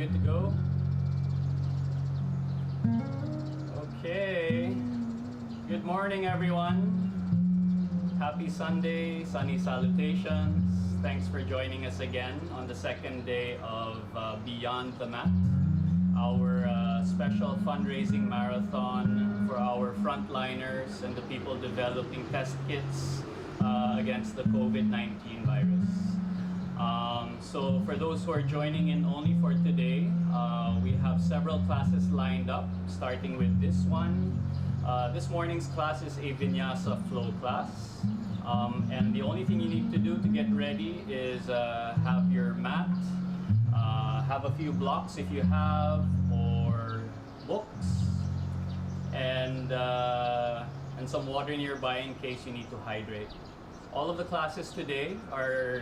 good to go? Okay. Good morning, everyone. Happy Sunday, sunny salutations. Thanks for joining us again on the second day of Beyond the Mat, our special fundraising marathon for our frontliners and the people developing test kits against the COVID-19 virus. So for those who are joining in only for today, we have several classes lined up, starting with this one. This morning's class is a vinyasa flow class. And the only thing you need to do to get ready is have your mat, have a few blocks if you have, or books, and some water nearby in case you need to hydrate. All of the classes today are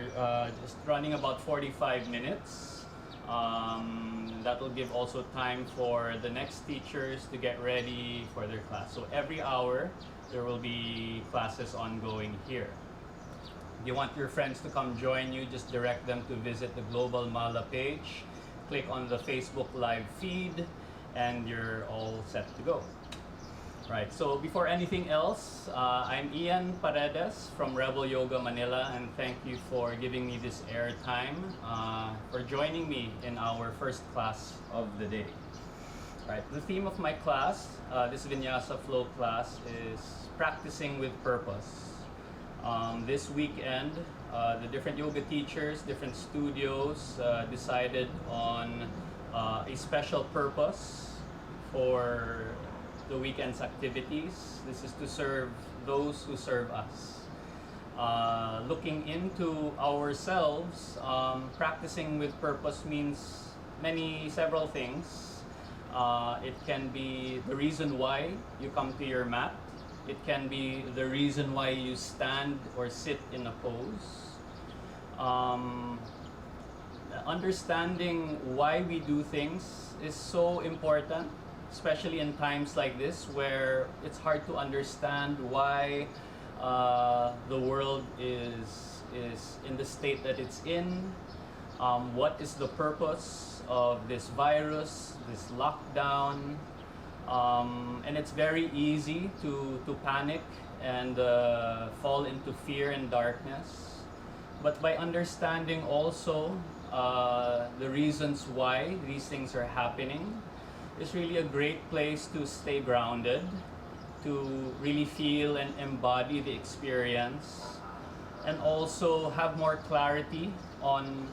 just running about 45 minutes. That will give also time for the next teachers to get ready for their class. So every hour, there will be classes ongoing here. If you want your friends to come join you, just direct them to visit the Global Mala page, click on the Facebook live feed, and you're all set to go. Right, so before anything else, I'm Ian Paredes from Rebel Yoga Manila, and thank you for giving me this airtime, for joining me in our first class of the day. Right, the theme of my class, this Vinyasa Flow class, is practicing with purpose. This weekend, the different yoga teachers, different studios decided on a special purpose for the weekend's activities. This is to serve those who serve us. Looking into ourselves, practicing with purpose means several things. It can be the reason why you come to your mat. It can be the reason why you stand or sit in a pose. Understanding why we do things is so important, especially in times like this where it's hard to understand why the world is in the state that it's in. What is the purpose of this virus, this lockdown? And it's very easy to panic and fall into fear and darkness. But by understanding also the reasons why these things are happening, it's really a great place to stay grounded, to really feel and embody the experience, and also have more clarity on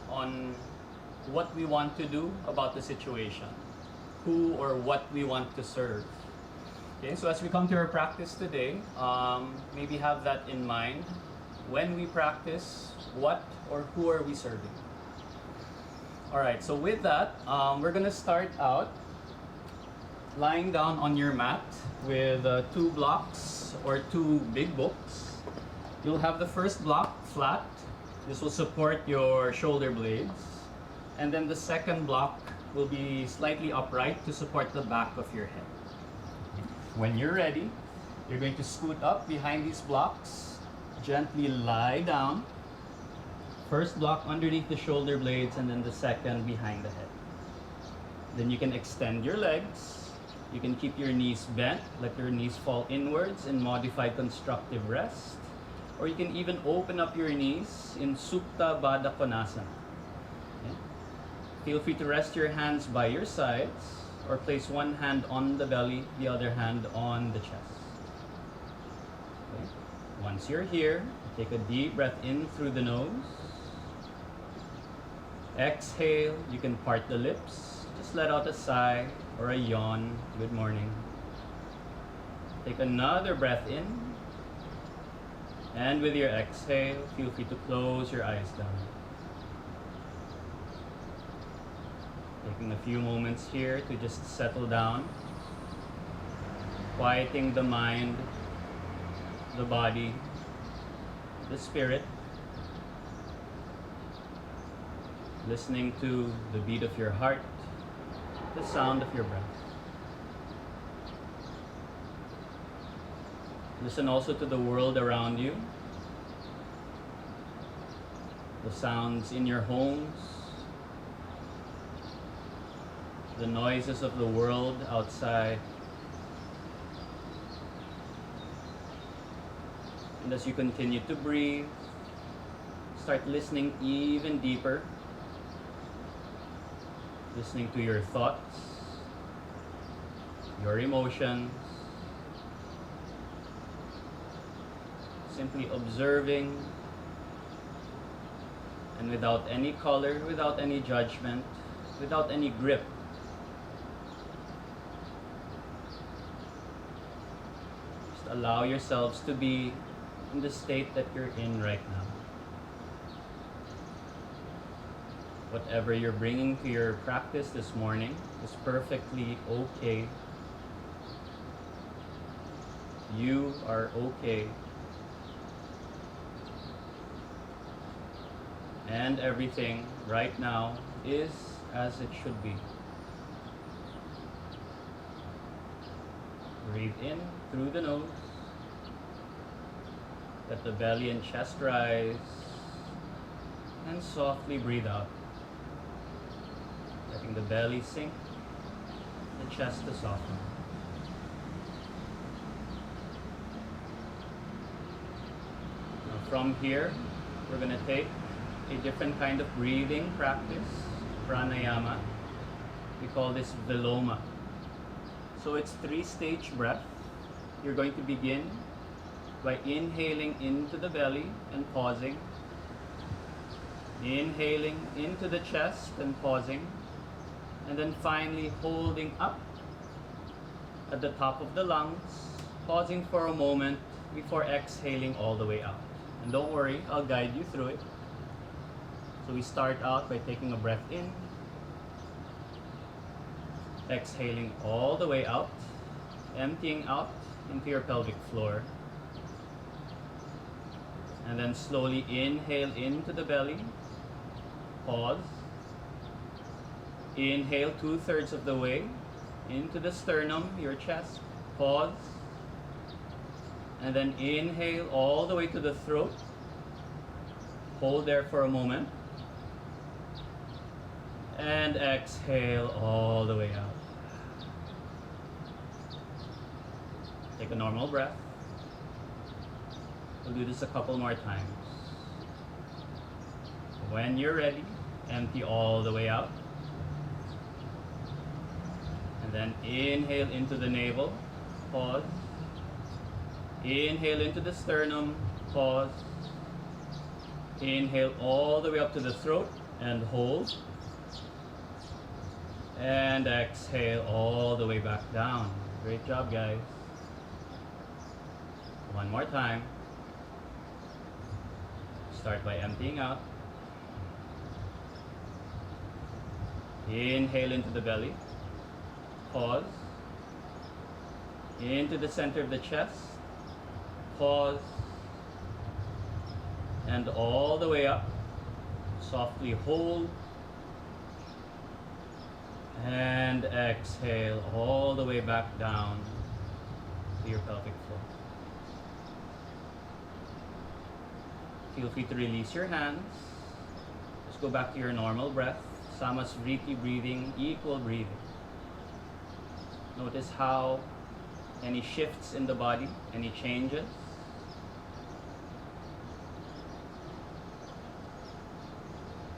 what we want to do about the situation, who or what we want to serve. Okay, so as we come to our practice today, maybe have that in mind. When we practice, what or who are we serving? All right, so with that, we're gonna start out lying down on your mat with two blocks or two big books. You'll have the first block flat. This will support your shoulder blades. And then the second block will be slightly upright to support the back of your head. When you're ready, you're going to scoot up behind these blocks, gently lie down. First block underneath the shoulder blades, and then the second behind the head. Then you can extend your legs. You can keep your knees bent, let your knees fall inwards in modified constructive rest. Or you can even open up your knees in Supta Baddha Konasana. Okay. Feel free to rest your hands by your sides, or place one hand on the belly, the other hand on the chest. Okay. Once you're here, take a deep breath in through the nose. Exhale, you can part the lips. Just let out a sigh or a yawn. Good morning. Take another breath in. And with your exhale, feel free to close your eyes down. Taking a few moments here to just settle down. Quieting the mind, the body, the spirit. Listening to the beat of your heart, the sound of your breath. Listen also to the world around you, the sounds in your homes, the noises of the world outside. And as you continue to breathe, start listening even deeper, listening to your thoughts, your emotions, simply observing, and without any color, without any judgment, without any grip. Just allow yourselves to be in the state that you're in right now. Whatever you're bringing to your practice this morning is perfectly okay. You are okay. And everything right now is as it should be. Breathe in through the nose. Let the belly and chest rise. And softly breathe out. Letting the belly sink, the chest to soften. Now from here, we're going to take a different kind of breathing practice, pranayama. We call this viloma. So it's 3-stage breath. You're going to begin by inhaling into the belly and pausing. Inhaling into the chest and pausing. And then finally holding up at the top of the lungs, pausing for a moment before exhaling all the way out. And don't worry, I'll guide you through it. So we start out by taking a breath in, exhaling all the way out, emptying out into your pelvic floor. And then slowly inhale into the belly, pause. Inhale 2/3 of the way into the sternum, your chest, pause. And then inhale all the way to the throat. Hold there for a moment. And exhale all the way out. Take a normal breath. We'll do this a couple more times. When you're ready, empty all the way out. And then inhale into the navel, pause. Inhale into the sternum, pause. Inhale all the way up to the throat and hold. And exhale all the way back down. Great job, guys. One more time. Start by emptying out. Inhale into the belly. Pause. Into the center of the chest. Pause. And all the way up. Softly hold. And exhale all the way back down to your pelvic floor. Feel free to release your hands. Just go back to your normal breath. Samasvriti breathing, equal breathing. Notice how any shifts in the body, any changes.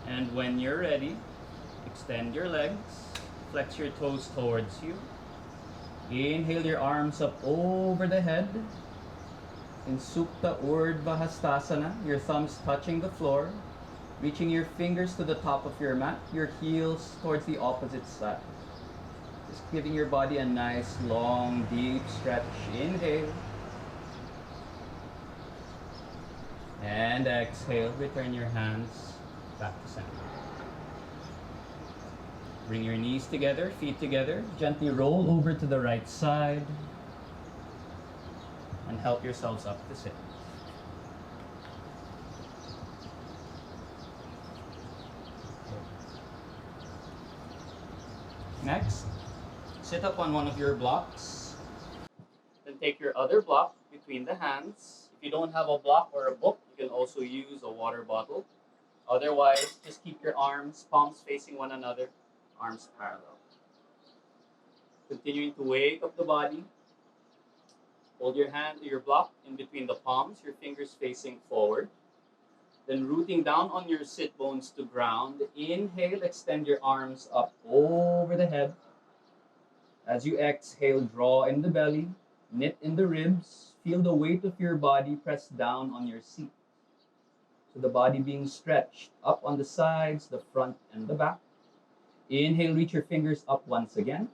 And when you're ready, extend your legs. Flex your toes towards you. Inhale your arms up over the head. In Supta Urdhva Hastasana, your thumbs touching the floor, reaching your fingers to the top of your mat, your heels towards the opposite side. Just giving your body a nice, long, deep stretch. Inhale. And exhale. Return your hands back to center. Bring your knees together, feet together. Gently roll over to the right side. And help yourselves up to sit. Next, sit up on one of your blocks. Then take your other block between the hands. If you don't have a block or a book, you can also use a water bottle. Otherwise, just keep your arms, palms facing one another, arms parallel. Continuing to wake up the body. Hold your block in between the palms, your fingers facing forward. Then rooting down on your sit bones to ground. Inhale, extend your arms up over the head. As you exhale, draw in the belly, knit in the ribs, feel the weight of your body press down on your seat. So the body being stretched up on the sides, the front, and the back. Inhale, reach your fingers up once again.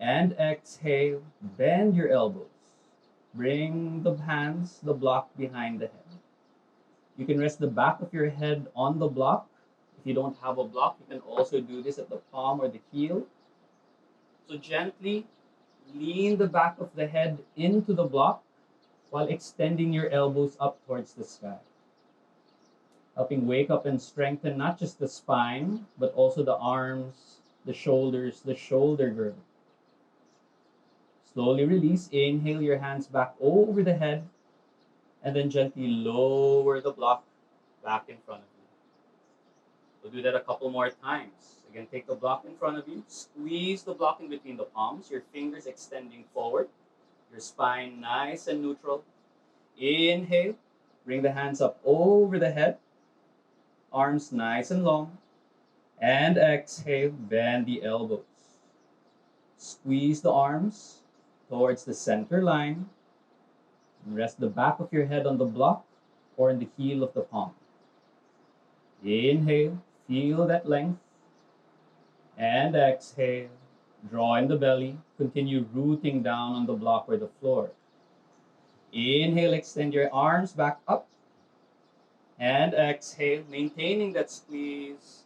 And exhale, bend your elbows. Bring the hands, the block behind the head. You can rest the back of your head on the block. If you don't have a block, you can also do this at the palm or the heel. So gently lean the back of the head into the block while extending your elbows up towards the sky. Helping wake up and strengthen not just the spine, but also the arms, the shoulders, the shoulder girdle. Slowly release. Inhale your hands back over the head, and then gently lower the block back in front of you. We'll do that a couple more times. Again, take the block in front of you. Squeeze the block in between the palms, your fingers extending forward, your spine nice and neutral. Inhale, bring the hands up over the head, arms nice and long. And exhale, bend the elbows. Squeeze the arms towards the center line. Rest the back of your head on the block or in the heel of the palm. Inhale, feel that length. And exhale, draw in the belly. Continue rooting down on the block or the floor. Inhale, extend your arms back up. And exhale, maintaining that squeeze,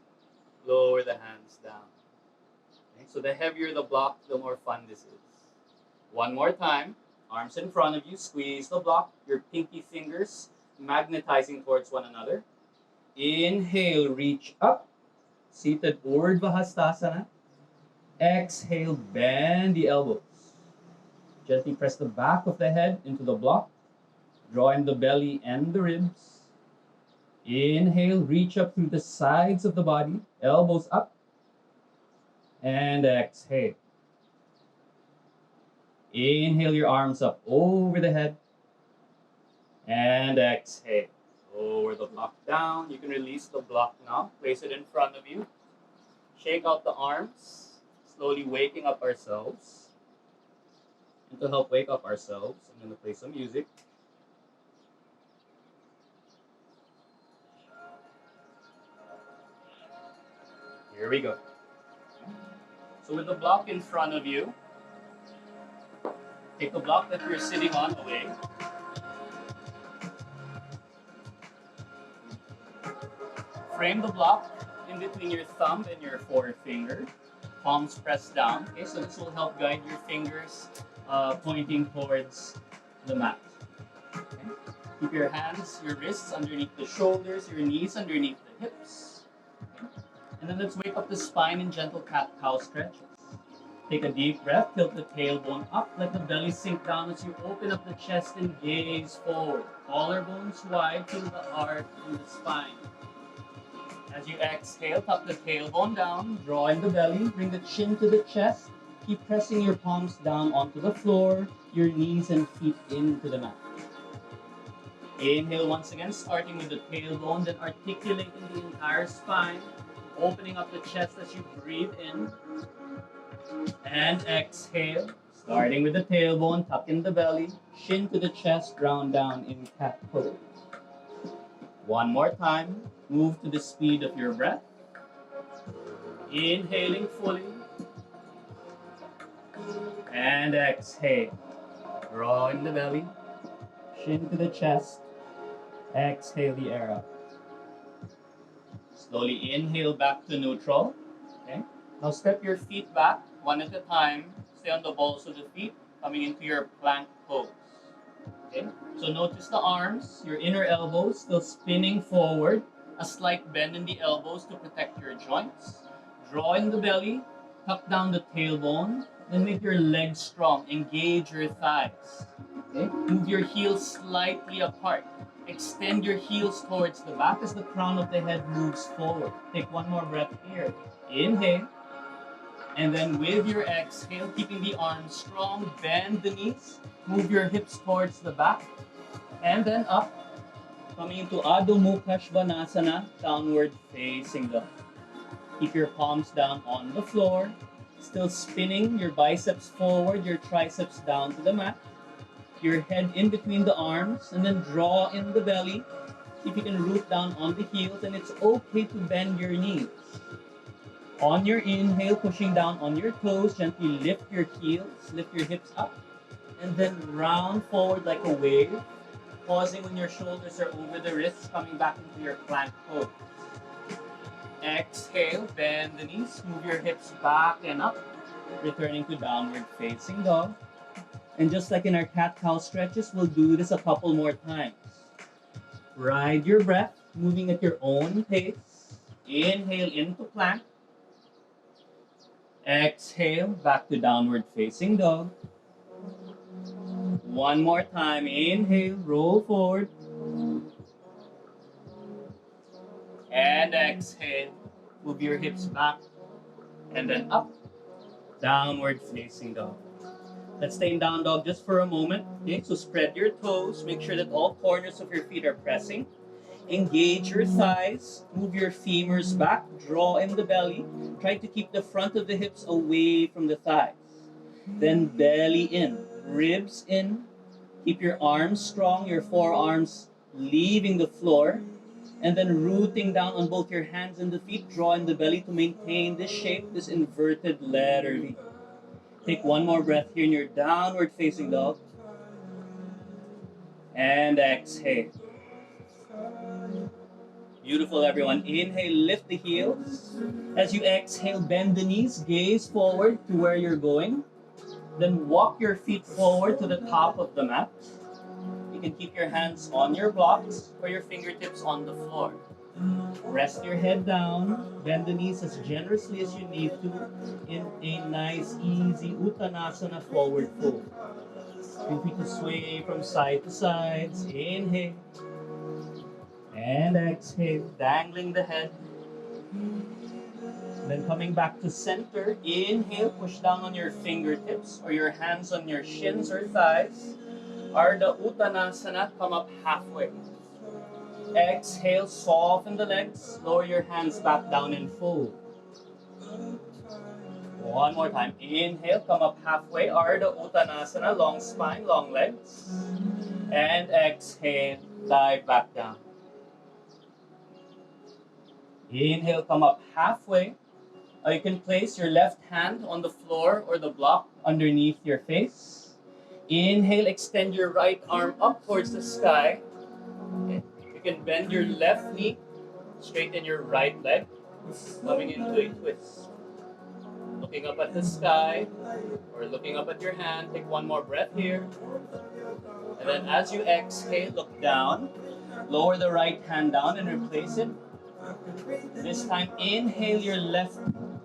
lower the hands down. Okay, so the heavier the block, the more fun this is. One more time, arms in front of you, squeeze the block, your pinky fingers magnetizing towards one another. Inhale, reach up, seated Urdhva Hastasana. Exhale, bend the elbows. Gently press the back of the head into the block. Draw in the belly and the ribs. Inhale, reach up through the sides of the body, elbows up. And exhale. Inhale your arms up over the head. And exhale. Lower the block down. You can release the block now. Place it in front of you. Shake out the arms. Slowly waking up ourselves. And to help wake up ourselves, I'm going to play some music. Here we go. So with the block in front of you, take the block that you're sitting on away. Frame the block in between your thumb and your forefinger. Palms pressed down. Okay, so this will help guide your fingers pointing towards the mat. Okay. Keep your hands, your wrists underneath the shoulders, your knees underneath the hips. Okay. And then let's wake up the spine in gentle cat-cow stretches. Take a deep breath, tilt the tailbone up, let the belly sink down as you open up the chest and gaze forward. Collarbones wide, feel the heart in the spine. As you exhale, tuck the tailbone down, draw in the belly, bring the chin to the chest, keep pressing your palms down onto the floor, your knees and feet into the mat. Inhale once again, starting with the tailbone, then articulating the entire spine, opening up the chest as you breathe in. And exhale, starting with the tailbone, tuck in the belly, chin to the chest, round down in cat pose. One more time, move to the speed of your breath. Inhaling fully. And exhale. Draw in the belly, chin to the chest, exhale the air out. Slowly inhale back to neutral. Okay. Now step your feet back one at a time. Stay on the balls of the feet, coming into your plank pose. Okay. So notice the arms, your inner elbows still spinning forward. A slight bend in the elbows to protect your joints. Draw in the belly, tuck down the tailbone, then make your legs strong. Engage your thighs. Okay. Move your heels slightly apart. Extend your heels towards the back as the crown of the head moves forward. Take one more breath here. Inhale. And then with your exhale, keeping the arms strong, bend the knees, move your hips towards the back, and then up, coming into Adho Mukha Svanasana, downward facing dog. Keep your palms down on the floor, still spinning your biceps forward, your triceps down to the mat, your head in between the arms, and then draw in the belly. See if you can root down on the heels, and it's okay to bend your knees. On your inhale, pushing down on your toes, gently lift your heels, lift your hips up, and then round forward like a wave, pausing when your shoulders are over the wrists, coming back into your plank pose. Exhale, bend the knees, move your hips back and up, returning to downward facing dog. And just like in our cat-cow stretches, we'll do this a couple more times. Ride your breath, moving at your own pace. Inhale into plank. Exhale, back to downward facing dog. One more time. Inhale, roll forward. And exhale, move your hips back and then up, downward facing dog. Let's stay in down dog just for a moment. Okay, so spread your toes, make sure that all corners of your feet are pressing. Engage your thighs, move your femurs back, draw in the belly. Try to keep the front of the hips away from the thighs. Then belly in, ribs in. Keep your arms strong, your forearms leaving the floor. And then rooting down on both your hands and the feet, draw in the belly to maintain this shape, this inverted letter V. Take one more breath here in your downward facing dog. And exhale. Beautiful, everyone. Inhale, lift the heels. As you exhale, bend the knees, gaze forward to where you're going. Then walk your feet forward to the top of the mat. You can keep your hands on your blocks or your fingertips on the floor. Rest your head down, bend the knees as generously as you need to in a nice, easy Uttanasana forward fold. Feel free to sway from side to side. Inhale. And exhale, dangling the head. Then coming back to center, inhale, push down on your fingertips or your hands on your shins or thighs. Ardha Uttanasana, come up halfway. Exhale, soften the legs, lower your hands back down and fold. One more time. Inhale, come up halfway. Ardha Uttanasana, long spine, long legs. And exhale, dive back down. Inhale, come up halfway. You can place your left hand on the floor or the block underneath your face. Inhale, extend your right arm up towards the sky. Okay. You can bend your left knee, straighten your right leg, coming into a twist. Looking up at the sky or looking up at your hand. Take one more breath here. And then as you exhale, look down. Lower the right hand down and replace it. This time, inhale your left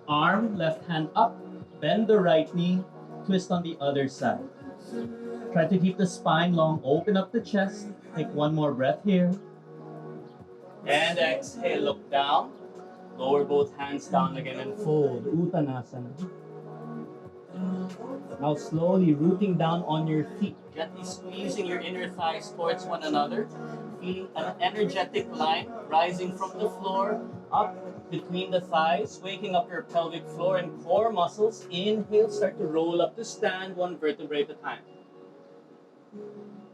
arm, left hand up. Bend the right knee, twist on the other side. Try to keep the spine long, open up the chest. Take one more breath here. And exhale, look down. Lower both hands down again and fold. Uttanasana. Now slowly rooting down on your feet. Gently squeezing your inner thighs towards one another. Feeling an energetic line rising from the floor up between the thighs, waking up your pelvic floor and core muscles. Inhale, start to roll up to stand, one vertebrae at a time.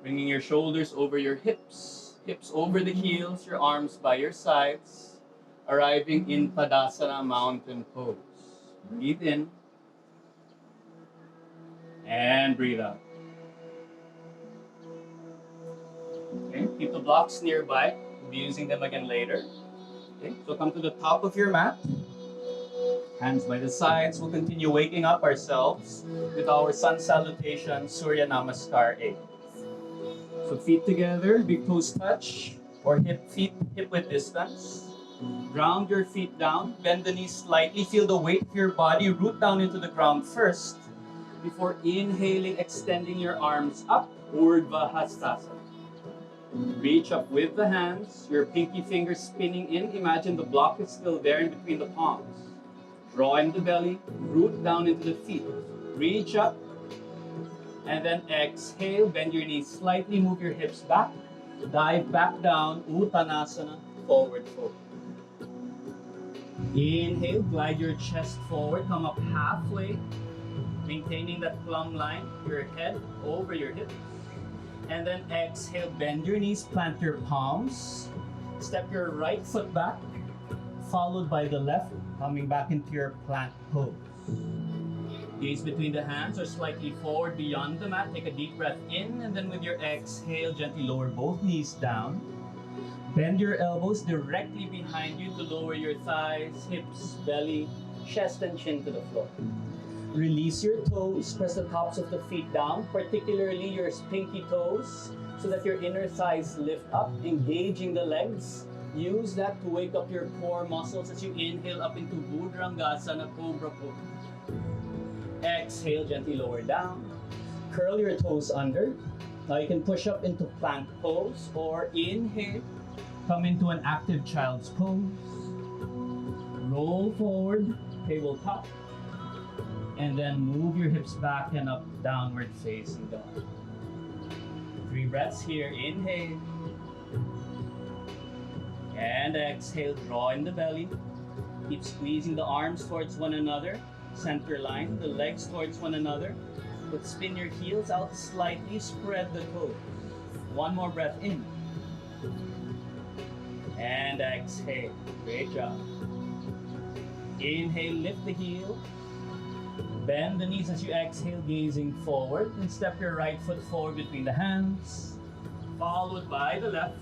Bringing your shoulders over your hips, hips over the heels, your arms by your sides, arriving in Tadasana mountain pose. Breathe in and breathe out. Okay, keep the blocks nearby. We'll be using them again later. Okay, so come to the top of your mat. Hands by the sides. We'll continue waking up ourselves with our sun salutation, Surya Namaskar 8. So feet together, big toes touch, or feet hip width distance. Ground your feet down, bend the knees slightly, feel the weight of your body, root down into the ground first, before inhaling, extending your arms up, Urdhva Hastasana. Reach up with the hands, your pinky fingers spinning in. Imagine the block is still there in between the palms. draw in the belly, root down into the feet. Reach up, and then exhale, bend your knees slightly, move your hips back, dive back down, Uttanasana, forward fold. Inhale, glide your chest forward, come up halfway, maintaining that plumb line, your head over your hips. And then exhale, bend your knees, plant your palms, step your right foot back, followed by the left, coming back into your plank pose. Gaze between the hands or slightly forward beyond the mat. Take a deep breath in, and then with your exhale, gently lower both knees down. Bend your elbows directly behind you to lower your thighs, hips, belly, chest, and chin to the floor. Release your toes, press the tops of the feet down, particularly your pinky toes, so that your inner thighs lift up, engaging the legs. Use that to wake up your core muscles as you inhale up into Bhudrangasana, Cobra Pose. Exhale, gently lower down. Curl your toes under. Now you can push up into plank pose or inhale, come into an active child's pose. Roll forward, tabletop. And then move your hips back and up, downward facing dog. 3 breaths here. Inhale. And exhale, draw in the belly. Keep squeezing the arms towards one another. Center line, the legs towards one another. But spin your heels out slightly, spread the toes. 1 more breath in. And exhale. Great job. Inhale, lift the heel. Bend the knees as you exhale, gazing forward. And step your right foot forward between the hands, followed by the left.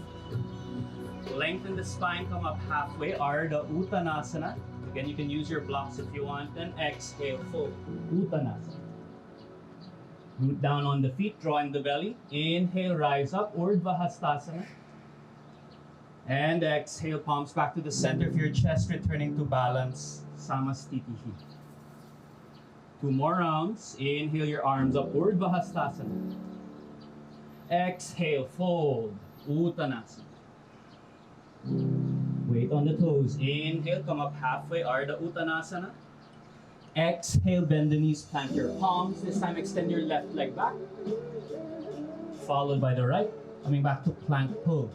Lengthen the spine, come up halfway, Ardha Uttanasana. Again, you can use your blocks if you want. Then exhale, fold, Uttanasana. Root down on the feet, draw in the belly. Inhale, rise up, Urdhva Hastasana. And exhale, palms back to the center of your chest, returning to balance, Samastitihi. 2 more rounds. Inhale your arms up, Urdhva Hastasana. Exhale, fold, Uttanasana. Weight on the toes. Inhale, come up halfway, Ardha Uttanasana. Exhale, bend the knees, plant your palms. This time extend your left leg back, followed by the right, coming back to plank pose.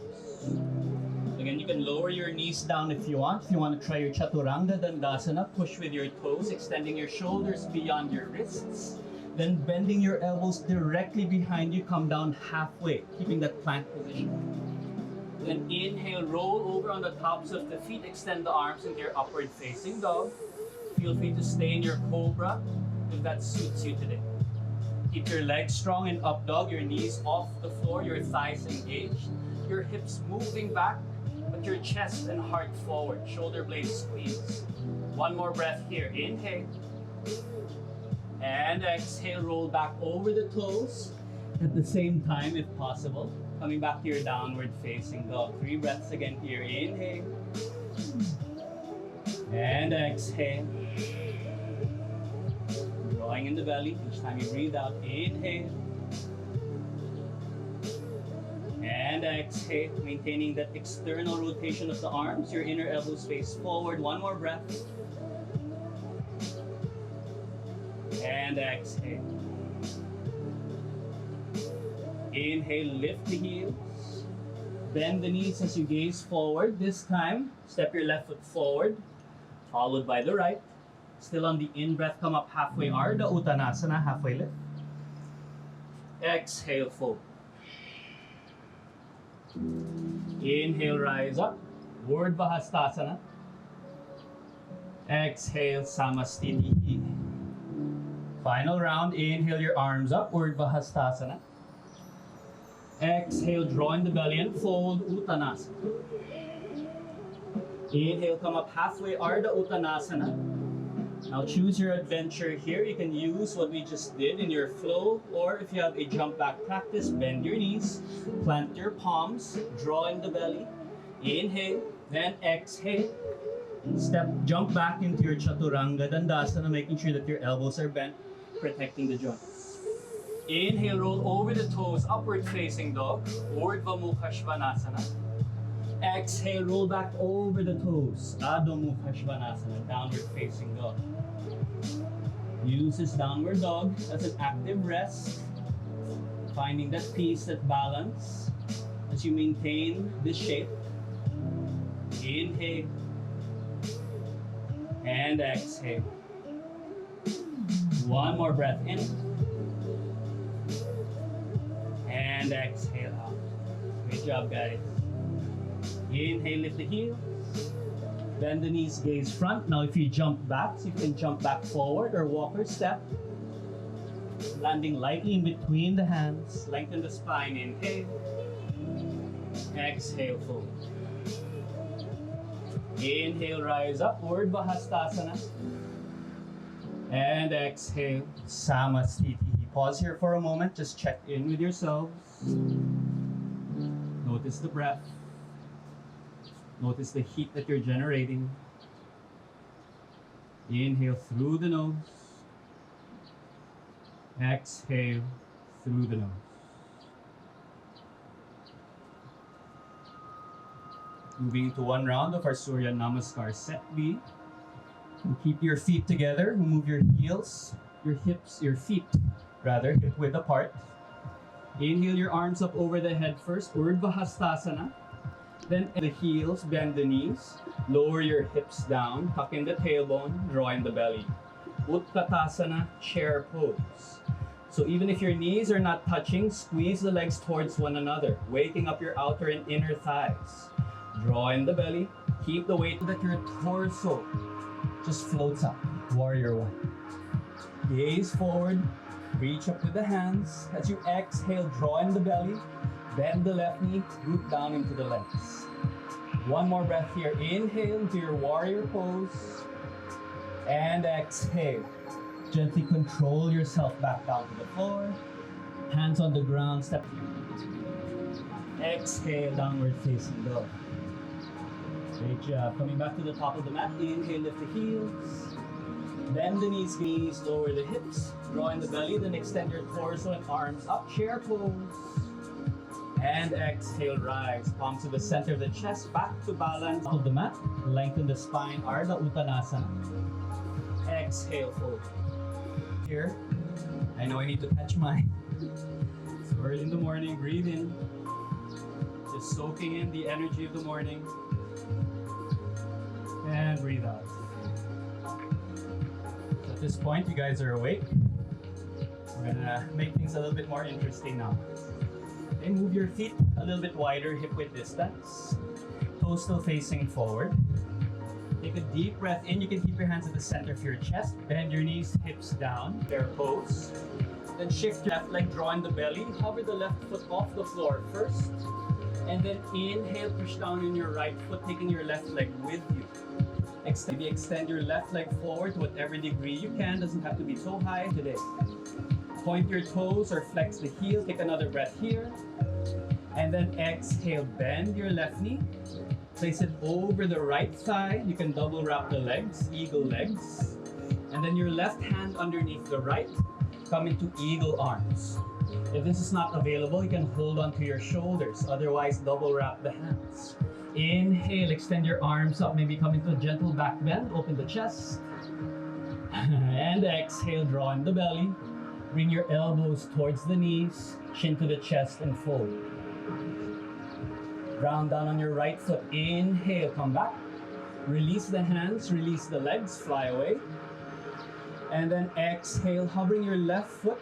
Again, you can lower your knees down if you want. If you want to try your Chaturanga Dandasana, push with your toes, extending your shoulders beyond your wrists. Then bending your elbows directly behind you, come down halfway, keeping that plank position. Then inhale, roll over on the tops of the feet, extend the arms into your upward facing dog. Feel free to stay in your cobra if that suits you today. Keep your legs strong in up dog, your knees off the floor, your thighs engaged, your hips moving back, but your chest and heart forward, shoulder blades squeeze. 1 more breath here. Inhale. And exhale, roll back over the toes. At the same time, if possible, coming back to your downward facing dog. 3 breaths again here. Inhale. And exhale. Drawing in the belly. Each time you breathe out, inhale. And exhale, maintaining that external rotation of the arms. Your inner elbows face forward. 1 more breath. And exhale. Inhale, lift the heels. Bend the knees as you gaze forward. This time, step your left foot forward, followed by the right. Still on the in-breath, come up halfway, Ardha Uttanasana, halfway lift. Exhale, fold. Inhale, rise up, Urdhva Hastasana. Exhale, Samastitihi. Final round, inhale your arms up, Urdhva Hastasana. Exhale, draw in the belly and fold, Uttanasana. Inhale, come up halfway, Ardha Uttanasana. Now choose your adventure here. You can use what we just did in your flow, or if you have a jump back practice, bend your knees, plant your palms, draw in the belly. Inhale, then exhale. Jump back into your Chaturanga Dandasana, making sure that your elbows are bent, protecting the joints. Inhale, roll over the toes, upward facing dog, Urdhva Mukha Svanasana. Exhale, roll back over the toes. Adho Mukha Svanasana, downward facing dog. Use this downward dog as an active rest. Finding that peace, that balance as you maintain this shape. Inhale and exhale. One more breath in and exhale out. Great job, guys. Inhale, lift the heels. Bend the knees, gaze front. Now if you jump back, so you can jump back forward or walk or step. Landing lightly in between the hands. Lengthen the spine, inhale. Exhale, fold. Inhale, rise up, Urdhva Hastasana. And exhale, Samasthiti. Pause here for a moment, just check in with yourselves. Notice the breath. Notice the heat that you're generating. Inhale through the nose. Exhale through the nose. Moving into one round of our Surya Namaskar set B. And keep your feet together. Move your heels, your hips, your feet rather, hip width apart. Inhale your arms up over the head first, Urdhva Hastasana. Then the heels, bend the knees, lower your hips down, tuck in the tailbone, draw in the belly. Utkatasana, chair pose. So even if your knees are not touching, squeeze the legs towards one another, waking up your outer and inner thighs. Draw in the belly, keep the weight that your torso just floats up. Warrior one. Gaze forward, reach up with the hands. As you exhale, draw in the belly, bend the left knee, root down into the legs. One more breath here. Inhale into your warrior pose. And exhale. Gently control yourself back down to the floor. Hands on the ground, step here. Exhale, downward facing dog. Great job. Coming back to the top of the mat. Inhale, lift the heels. Bend the knees, lower the hips. Draw in the belly, then extend your torso and arms up. Chair pose. And exhale, rise. Palms to the center of the chest, back to balance of the mat. Lengthen the spine, Ardha Uttanasana. Exhale, fold. Here, I know I need to catch mine. It's early in the morning, breathe in. Just soaking in the energy of the morning. And breathe out. At this point, you guys are awake. We're gonna make things a little bit more interesting now. Okay, move your feet a little bit wider, hip width distance. Toes still facing forward. Take a deep breath in. You can keep your hands at the center of your chest. Bend your knees, hips down. Chair pose. Then shift your left leg, draw in the belly. Hover the left foot off the floor first. And then inhale, push down in your right foot, taking your left leg with you. Extend your left leg forward to whatever degree you can. Doesn't have to be so high today. Point your toes or flex the heel. Take another breath here. And then exhale, bend your left knee. Place it over the right thigh. You can double wrap the legs, eagle legs. And then your left hand underneath the right. Come into eagle arms. If this is not available, you can hold onto your shoulders. Otherwise, double wrap the hands. Inhale, extend your arms up. Maybe come into a gentle back bend. Open the chest. And exhale, draw in the belly. Bring your elbows towards the knees, chin to the chest, and fold. Ground down on your right foot. Inhale, come back. Release the hands, release the legs, fly away. And then exhale, hovering your left foot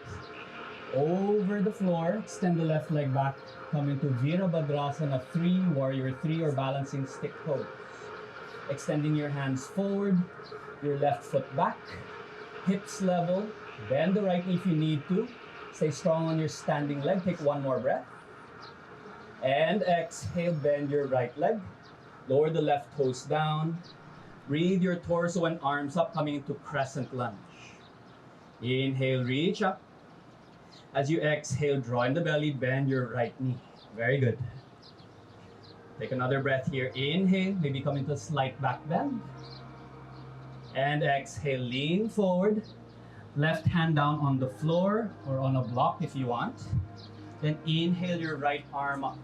over the floor. Extend the left leg back. Come into Virabhadrasana 3, Warrior 3, or balancing stick pose. Extending your hands forward, your left foot back, hips level. Bend the right knee if you need to. Stay strong on your standing leg. Take one more breath. And exhale, bend your right leg. Lower the left toes down. Breathe your torso and arms up, coming into crescent lunge. Inhale, reach up. As you exhale, draw in the belly, bend your right knee. Very good. Take another breath here. Inhale, maybe come into a slight back bend. And exhale, lean forward. Left hand down on the floor or on a block if you want. Then inhale your right arm up.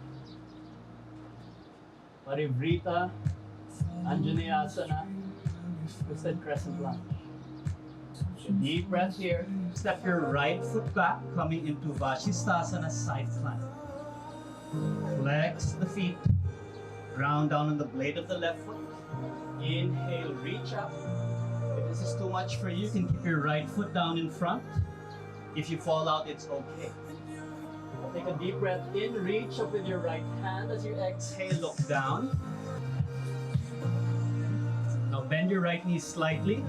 Parivrita, Anjaneyasana, twisted crescent lunge. A deep breath here. Step your right foot back, coming into Vashisthasana, side plank. Flex the feet. Ground down on the blade of the left foot. Inhale, reach up. If this is too much for you, you can keep your right foot down in front. If you fall out, it's okay. Take a deep breath in, reach up with your right hand. As you exhale, look down. Now bend your right knee slightly.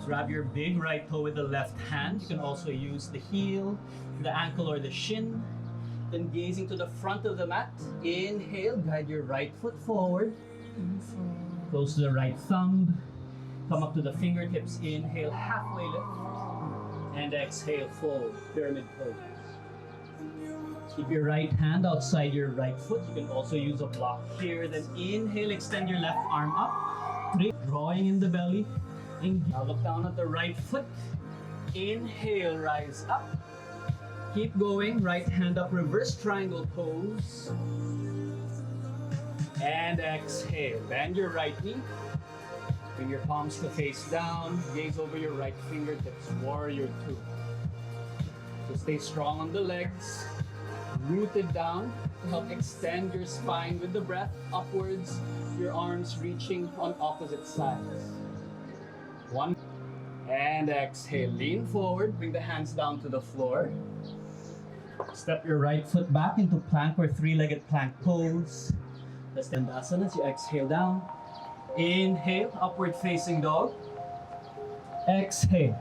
Grab your big right toe with the left hand. You can also use the heel, the ankle, or the shin. Then gazing to the front of the mat. Inhale, guide your right foot forward. Close to the right thumb. Come up to the fingertips. Inhale, halfway lift. And exhale, fold, pyramid pose. Keep your right hand outside your right foot. You can also use a block here. Then inhale, extend your left arm up. Drawing in the belly. Now look down at the right foot. Inhale, rise up. Keep going, right hand up, reverse triangle pose. And exhale, bend your right knee. Bring your palms to face down. Gaze over your right fingertips, warrior two. So stay strong on the legs. Rooted down to help extend your spine with the breath upwards, your arms reaching on opposite sides. One, and exhale, lean forward, bring the hands down to the floor. Step your right foot back into plank or three-legged plank pose. Let's stand asana as you exhale down. Inhale, upward facing dog. Exhale,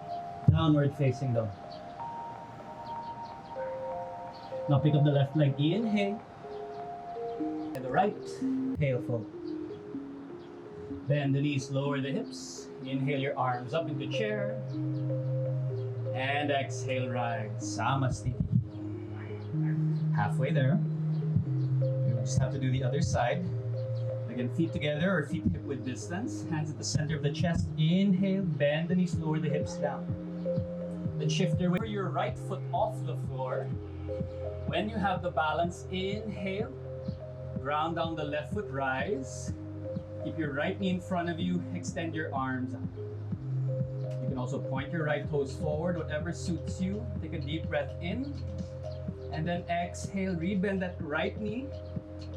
downward facing dog. Now pick up the left leg, inhale. And the right, inhale, fold. Bend the knees, lower the hips. Inhale your arms up into chair. And exhale, rise. Samastiti. Halfway there. You just have to do the other side. Again, feet together or feet hip width distance. Hands at the center of the chest. Inhale, bend the knees, lower the hips down. Then shift your weight for your right foot off the floor. When you have the balance, inhale. Ground down the left foot, rise. Keep your right knee in front of you, extend your arms up. You can also point your right toes forward, whatever suits you. Take a deep breath in. And then exhale, rebend that right knee.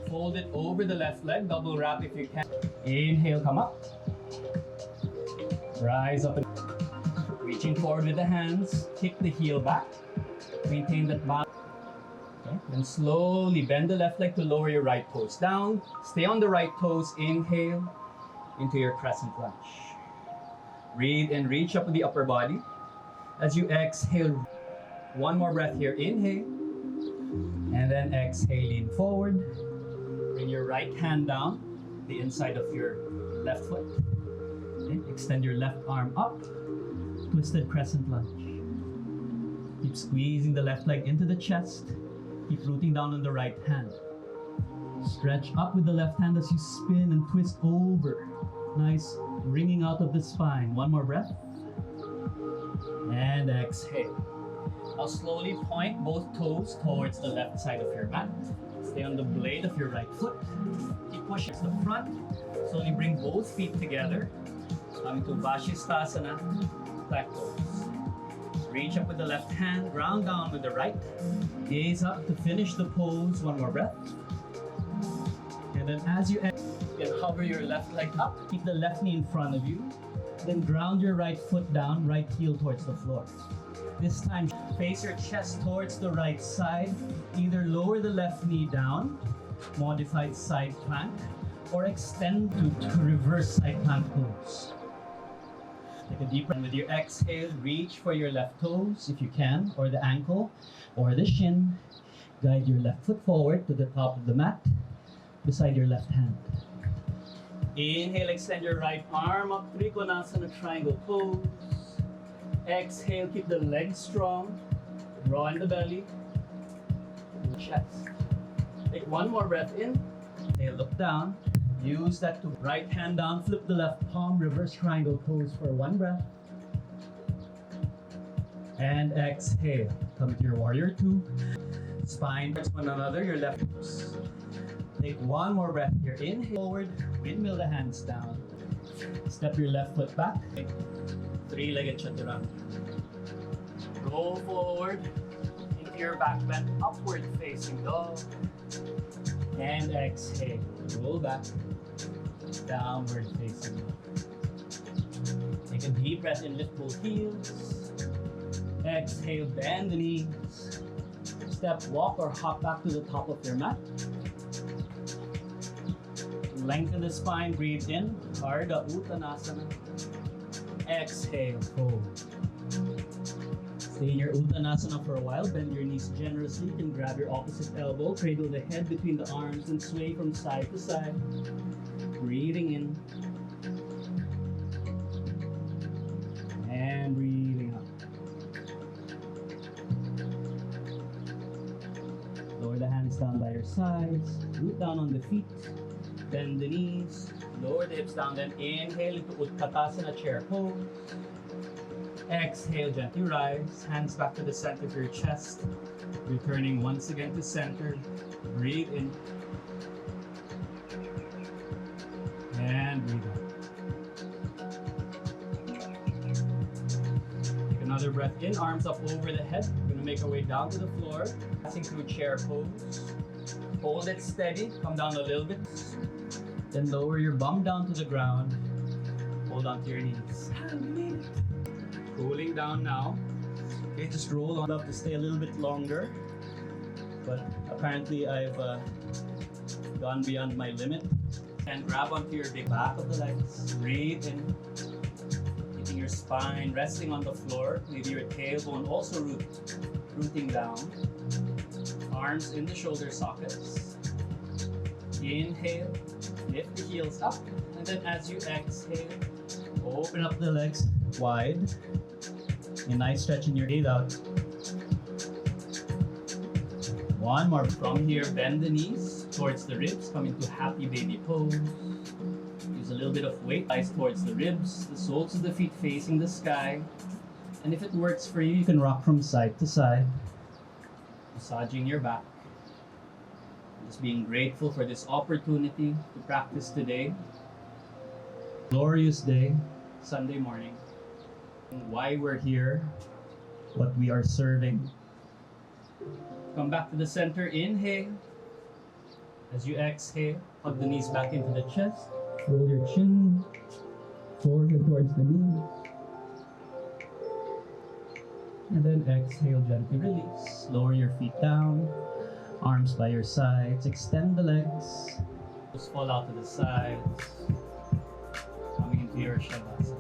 Fold it over the left leg, double wrap if you can. Inhale, come up. Rise up. Reaching forward with the hands, kick the heel back. Maintain that balance. Okay. Then slowly bend the left leg to lower your right toes down. Stay on the right toes. Inhale into your crescent lunge. Breathe and reach up with the upper body. As you exhale, one more breath here. Inhale. And then exhale, lean forward. Bring your right hand down, the inside of your left foot. Okay. Extend your left arm up. Twisted crescent lunge. Keep squeezing the left leg into the chest. Keep rooting down on the right hand. Stretch up with the left hand as you spin and twist over. Nice wringing out of the spine. One more breath. And exhale. Now slowly point both toes towards the left side of your mat. Stay on the blade of your right foot. Keep pushing to the front. Slowly bring both feet together. Coming to Vashisthasana, plank pose. Reach up with the left hand, ground down with the right. Gaze up to finish the pose. One more breath. And then as you exhale, you can hover your left leg up. Keep the left knee in front of you. Then ground your right foot down, right heel towards the floor. This time, face your chest towards the right side. Either lower the left knee down, modified side plank, or extend to reverse side plank pose. Take a deep breath. With your exhale, reach for your left toes if you can, or the ankle, or the shin. Guide your left foot forward to the top of the mat, beside your left hand. Inhale, extend your right arm up, Trikonasana, triangle pose. Exhale, keep the legs strong. Draw in the belly, chest. Take one more breath in. Exhale, look down. Use that to right hand down, flip the left palm, reverse triangle pose for one breath. And exhale. Come to your warrior two. Spine towards one another, your left hips. Take one more breath here. Inhale forward, windmill the hands down. Step your left foot back. Three-legged chaturanga. Roll forward into your back bend, upward facing dog. And exhale. Roll back, downward facing dog. Take a deep breath in, lift both heels. Exhale, bend the knees. Step, walk, or hop back to the top of your mat. Lengthen the spine, breathe in, Ardha Uttanasana. Exhale, fold. Stay in your Uttanasana for a while, bend your knees generously. You can grab your opposite elbow, cradle the head between the arms, and sway from side to side. Breathing in. And breathing out. Lower the hands down by your sides, root down on the feet. Bend the knees, lower the hips down, then inhale into Utkatasana chair pose. Exhale, gently rise, hands back to the center of your chest. Returning once again to center. Breathe in. And breathe out. Take another breath in, arms up over the head. We're gonna make our way down to the floor. Passing through chair pose. Hold it steady, come down a little bit. Then lower your bum down to the ground. Hold on to your knees. Cooling down now. Okay, just roll on. I'd love to stay a little bit longer, but apparently I've gone beyond my limit. And grab onto your big back of the legs. Breathe in. Keeping your spine resting on the floor. Maybe your tailbone also rooting down. Arms in the shoulder sockets. Inhale. Lift the heels up, and then as you exhale, open up the legs wide. A nice stretch in your breathe out. One more. From here, bend the knees towards the ribs, come into happy baby pose. Use a little bit of weight, eyes towards the ribs, the soles of the feet facing the sky. And if it works for you, you can rock from side to side, massaging your back. Just being grateful for this opportunity to practice today. Glorious day, Sunday morning. Why we're here, what we are serving. Come back to the center, inhale. As you exhale, hug the knees back into the chest. Roll your chin forward towards the knees. And then exhale, gently release. Lower your feet down. Arms by your sides, extend the legs. Just fall out to the sides. Coming into your Shavasana.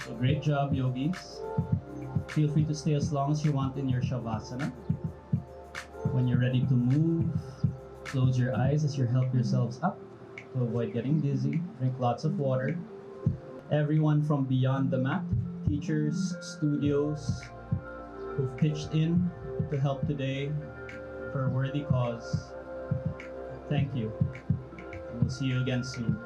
So great job, yogis. Feel free to stay as long as you want in your Shavasana. When you're ready to move, close your eyes as you help yourselves up to avoid getting dizzy. Drink lots of water. Everyone from Beyond the Mat, teachers, studios who've pitched in to help today for a worthy cause. Thank you. And we'll see you again soon.